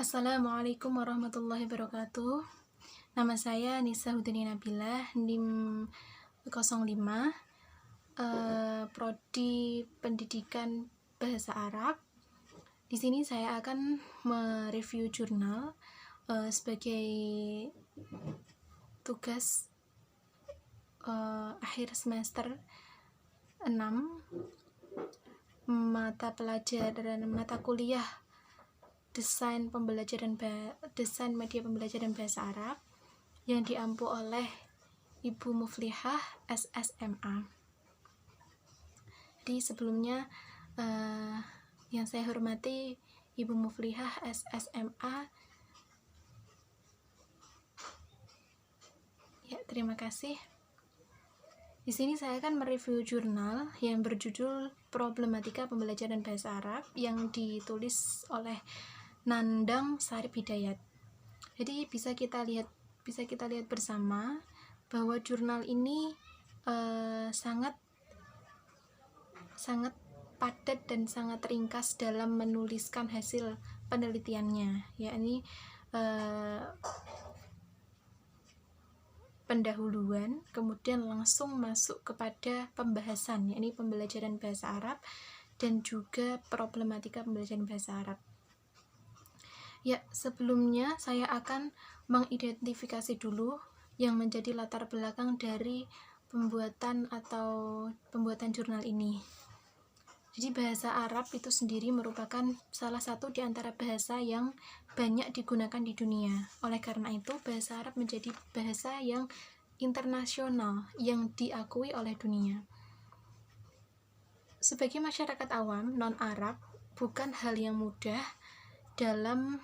Assalamualaikum warahmatullahi wabarakatuh. Nama saya Nisa Hudini Nabilah, NIM 05, Prodi Pendidikan Bahasa Arab. Di sini saya akan mereview jurnal sebagai tugas akhir semester 6, mata kuliah desain media pembelajaran bahasa Arab yang diampu oleh Ibu Muflihah SSMA. Jadi sebelumnya yang saya hormati Ibu Muflihah SSMA. Ya, terima kasih. Di sini saya akan mereview jurnal yang berjudul Problematika Pembelajaran Bahasa Arab yang ditulis oleh Nandang Sarip Hidayat. Jadi bisa kita lihat bersama bahwa jurnal ini sangat padat dan sangat ringkas dalam menuliskan hasil penelitiannya, yakni pendahuluan, kemudian langsung masuk kepada pembahasan, yakni pembelajaran bahasa Arab dan juga problematika pembelajaran bahasa Arab. Ya, sebelumnya saya akan mengidentifikasi dulu yang menjadi latar belakang dari pembuatan jurnal ini. Jadi bahasa Arab itu sendiri merupakan salah satu di antara bahasa yang banyak digunakan di dunia. Oleh karena itu, bahasa Arab menjadi bahasa yang internasional yang diakui oleh dunia. Sebagai masyarakat awam non-Arab, bukan hal yang mudah dalam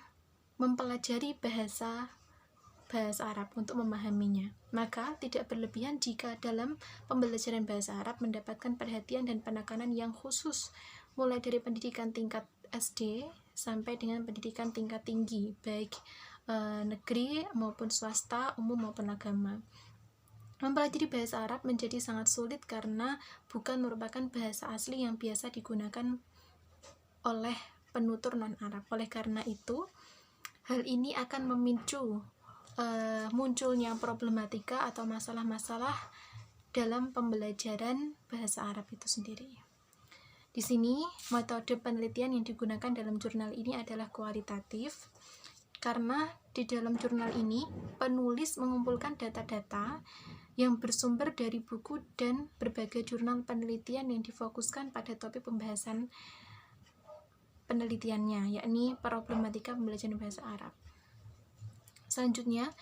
mempelajari bahasa Arab untuk memahaminya. Maka tidak berlebihan jika dalam pembelajaran bahasa Arab mendapatkan perhatian dan penekanan yang khusus, mulai dari pendidikan tingkat SD sampai dengan pendidikan tingkat tinggi, baik negeri maupun swasta, umum maupun agama. Mempelajari bahasa Arab menjadi sangat sulit karena bukan merupakan bahasa asli yang biasa digunakan oleh penutur non-Arab. Oleh karena itu, hal ini akan memicu munculnya problematika atau masalah-masalah dalam pembelajaran bahasa Arab itu sendiri. Di sini, metode penelitian yang digunakan dalam jurnal ini adalah kualitatif, karena di dalam jurnal ini penulis mengumpulkan data-data yang bersumber dari buku dan berbagai jurnal penelitian yang difokuskan pada topik pembahasan penelitiannya, yakni problematika pembelajaran bahasa Arab. Selanjutnya,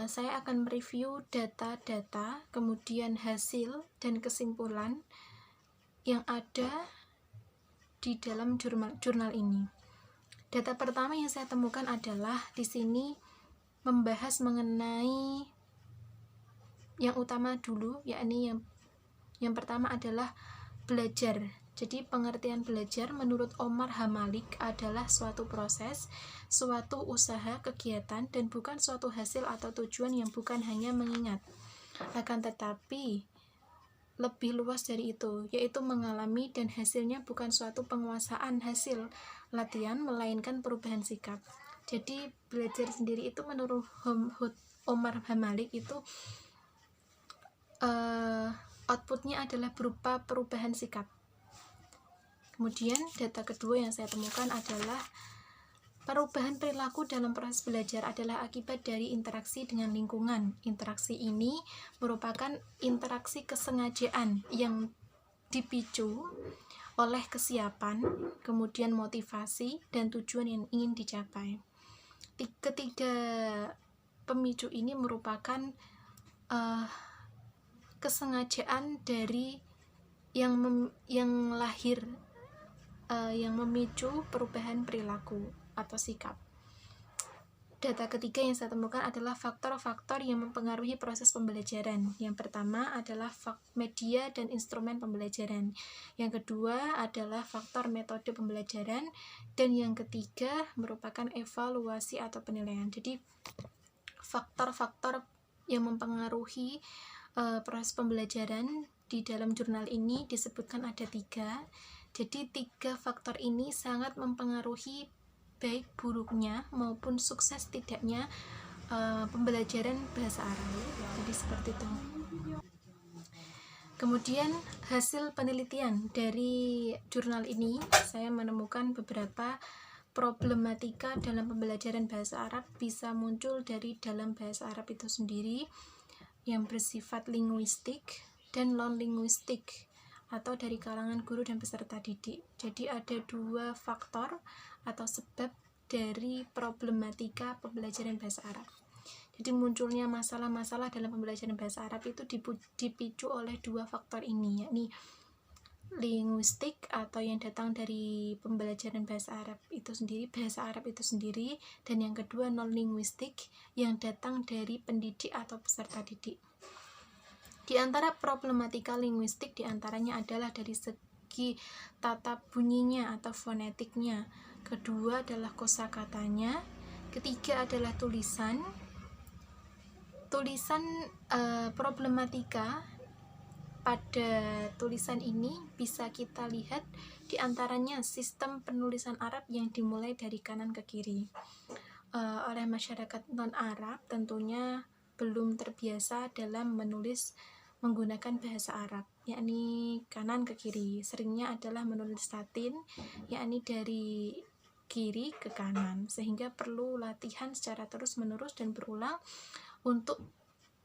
saya akan mereview data-data, kemudian hasil dan kesimpulan yang ada di dalam jurnal ini. Data pertama yang saya temukan adalah di sini membahas mengenai yang utama dulu, yakni yang pertama adalah belajar. Jadi pengertian belajar menurut Omar Hamalik adalah suatu proses, suatu usaha, kegiatan, dan bukan suatu hasil atau tujuan yang bukan hanya mengingat, akan tetapi lebih luas dari itu, yaitu mengalami dan hasilnya bukan suatu penguasaan hasil latihan, melainkan perubahan sikap. Jadi belajar sendiri itu menurut Omar Hamalik itu outputnya adalah berupa perubahan sikap. Kemudian data kedua yang saya temukan adalah perubahan perilaku dalam proses belajar adalah akibat dari interaksi dengan lingkungan. Interaksi ini merupakan interaksi kesengajaan yang dipicu oleh kesiapan, kemudian motivasi, dan tujuan yang ingin dicapai. Ketiga pemicu ini merupakan kesengajaan dari yang memicu perubahan perilaku atau sikap. Data ketiga yang saya temukan adalah faktor-faktor yang mempengaruhi proses pembelajaran. Yang pertama adalah media dan instrumen pembelajaran. Yang kedua adalah faktor metode pembelajaran. Dan yang ketiga merupakan evaluasi atau penilaian. Jadi faktor-faktor yang mempengaruhi proses pembelajaran di dalam jurnal ini disebutkan ada 3. Jadi 3 faktor ini sangat mempengaruhi baik buruknya maupun sukses tidaknya pembelajaran bahasa Arab. Jadi seperti itu. Kemudian hasil penelitian dari jurnal ini, saya menemukan beberapa problematika dalam pembelajaran bahasa Arab bisa muncul dari dalam bahasa Arab itu sendiri yang bersifat linguistik dan non-linguistik atau dari kalangan guru dan peserta didik. Jadi ada dua faktor atau sebab dari problematika pembelajaran bahasa Arab. Jadi munculnya masalah-masalah dalam pembelajaran bahasa Arab itu dipicu oleh dua faktor ini, yakni linguistik atau yang datang dari pembelajaran bahasa Arab itu sendiri, dan yang kedua non-linguistik yang datang dari pendidik atau peserta didik. Di antara problematika linguistik diantaranya adalah dari segi tata bunyinya atau fonetiknya, kedua adalah kosakatanya, ketiga adalah tulisan problematika pada tulisan ini bisa kita lihat diantaranya sistem penulisan Arab yang dimulai dari kanan ke kiri. Oleh masyarakat non-Arab tentunya belum terbiasa dalam menulis menggunakan bahasa Arab, yakni kanan ke kiri. Seringnya adalah menulis Latin, yakni dari kiri ke kanan, sehingga perlu latihan secara terus-menerus dan berulang untuk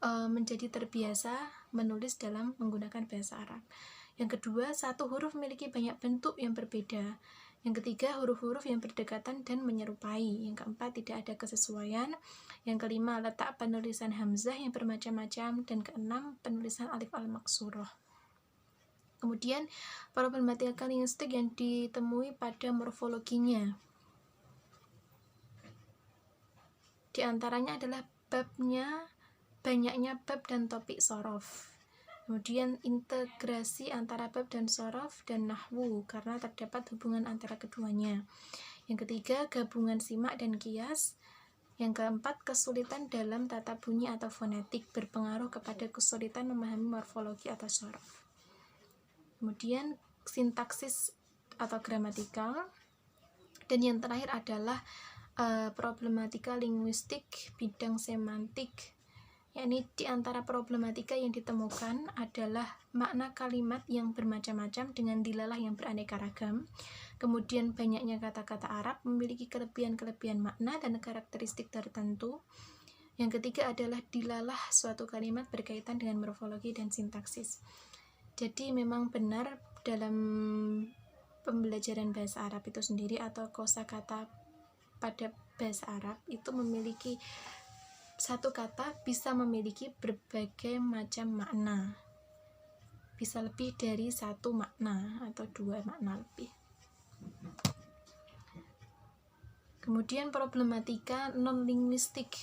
menjadi terbiasa menulis dalam menggunakan bahasa Arab. Yang kedua, satu huruf memiliki banyak bentuk yang berbeda. Yang ketiga, huruf-huruf yang berdekatan dan menyerupai. Yang keempat, tidak ada kesesuaian. Yang kelima, letak penulisan hamzah yang bermacam-macam. Dan keenam, penulisan alif al-maksurah. Kemudian, problematika linguistik yang ditemui pada morfologinya. Di antaranya adalah banyaknya bab dan topik sorof. Kemudian integrasi antara bab dan sorof dan nahwu karena terdapat hubungan antara keduanya. Yang ketiga, gabungan simak dan kias. Yang keempat, kesulitan dalam tata bunyi atau fonetik berpengaruh kepada kesulitan memahami morfologi atau sorof. Kemudian sintaksis atau gramatikal. Dan yang terakhir adalah problematika linguistik bidang semantik, yakni di antara problematika yang ditemukan adalah makna kalimat yang bermacam-macam dengan dilalah yang beraneka ragam. Kemudian banyaknya kata-kata Arab memiliki kelebihan-kelebihan makna dan karakteristik tertentu. Yang ketiga adalah dilalah suatu kalimat berkaitan dengan morfologi dan sintaksis. Jadi memang benar dalam pembelajaran bahasa Arab itu sendiri atau kosakata pada bahasa Arab itu memiliki satu kata bisa memiliki berbagai macam makna, bisa lebih dari satu makna atau dua makna lebih. Kemudian problematika non-linguistik.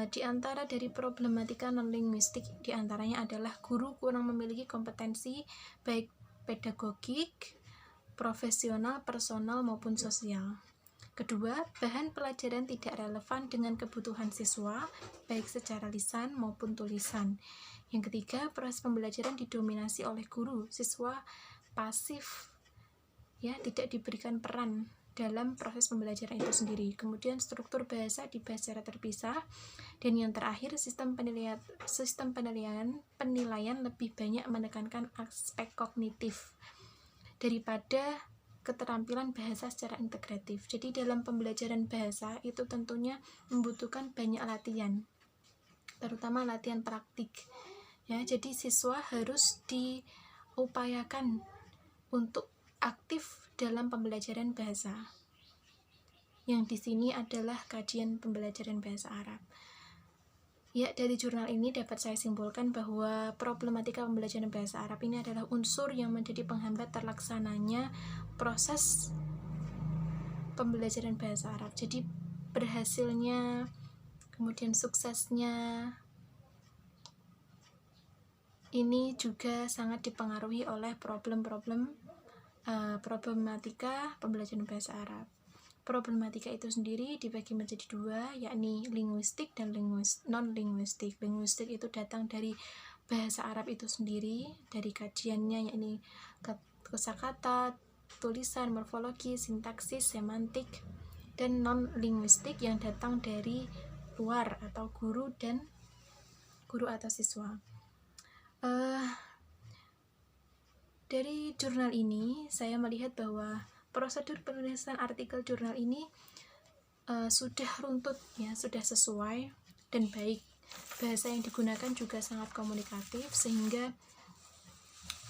Di antara dari problematika non-linguistik diantaranya adalah guru kurang memiliki kompetensi baik pedagogik, profesional, personal maupun sosial. Kedua, bahan pelajaran tidak relevan dengan kebutuhan siswa, baik secara lisan maupun tulisan. Yang ketiga, proses pembelajaran didominasi oleh guru, siswa pasif, tidak diberikan peran dalam proses pembelajaran itu sendiri. Kemudian struktur bahasa dibahas secara terpisah. Dan yang terakhir, sistem penilaian lebih banyak menekankan aspek kognitif daripada keterampilan bahasa secara integratif. Jadi dalam pembelajaran bahasa itu tentunya membutuhkan banyak latihan, terutama latihan praktik. Jadi siswa harus diupayakan untuk aktif dalam pembelajaran bahasa. Yang di sini adalah kajian pembelajaran bahasa Arab. Dari jurnal ini dapat saya simpulkan bahwa problematika pembelajaran bahasa Arab ini adalah unsur yang menjadi penghambat terlaksananya proses pembelajaran bahasa Arab. Jadi berhasilnya, kemudian suksesnya ini juga sangat dipengaruhi oleh problematika pembelajaran bahasa Arab. Problematika itu sendiri dibagi menjadi dua, yakni linguistik dan non-linguistik. Linguistik itu datang dari bahasa Arab itu sendiri, dari kajiannya, yakni kosakata, tulisan, morfologi, sintaksis, semantik, dan non-linguistik yang datang dari luar atau guru atau siswa. Dari jurnal ini saya melihat bahwa prosedur penulisan artikel jurnal ini sudah runtut ya, sudah sesuai dan baik. Bahasa yang digunakan juga sangat komunikatif sehingga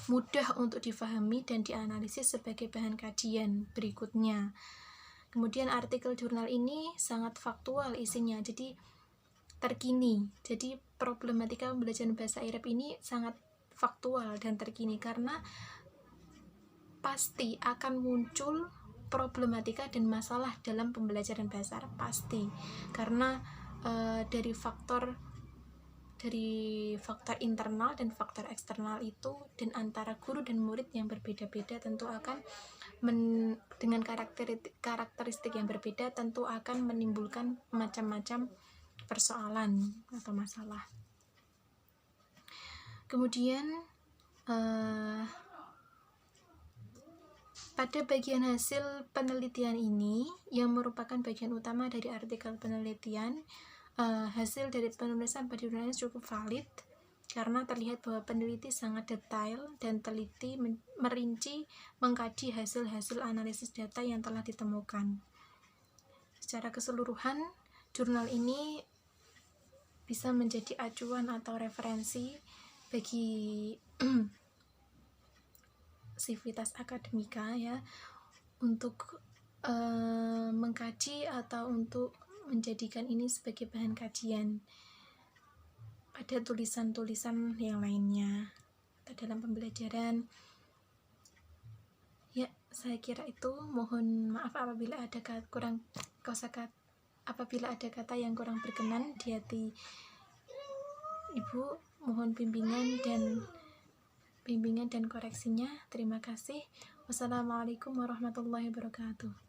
mudah untuk difahami dan dianalisis sebagai bahan kajian berikutnya. Kemudian artikel jurnal ini sangat faktual isinya, jadi terkini. Jadi problematika pembelajaran bahasa Arab ini sangat faktual dan terkini karena pasti akan muncul problematika dan masalah dalam pembelajaran bahasa Arab, pasti, karena dari faktor internal dan faktor eksternal itu, dan antara guru dan murid yang berbeda-beda tentu akan dengan karakteristik yang berbeda tentu akan menimbulkan macam-macam persoalan atau masalah. Kemudian pada bagian hasil penelitian ini yang merupakan bagian utama dari artikel penelitian, hasil dari penulisan pada jurnal ini cukup valid karena terlihat bahwa peneliti sangat detail dan teliti merinci mengkaji hasil-hasil analisis data yang telah ditemukan. Secara keseluruhan, jurnal ini bisa menjadi acuan atau referensi bagi sivitas akademika ya, untuk mengkaji atau untuk menjadikan ini sebagai bahan kajian pada tulisan-tulisan yang lainnya dalam pembelajaran. Ya, saya kira itu. Mohon maaf apabila ada apabila ada kata yang kurang berkenan di hati Ibu. Mohon bimbingan dan koreksinya. Terima kasih. Wassalamualaikum warahmatullahi wabarakatuh.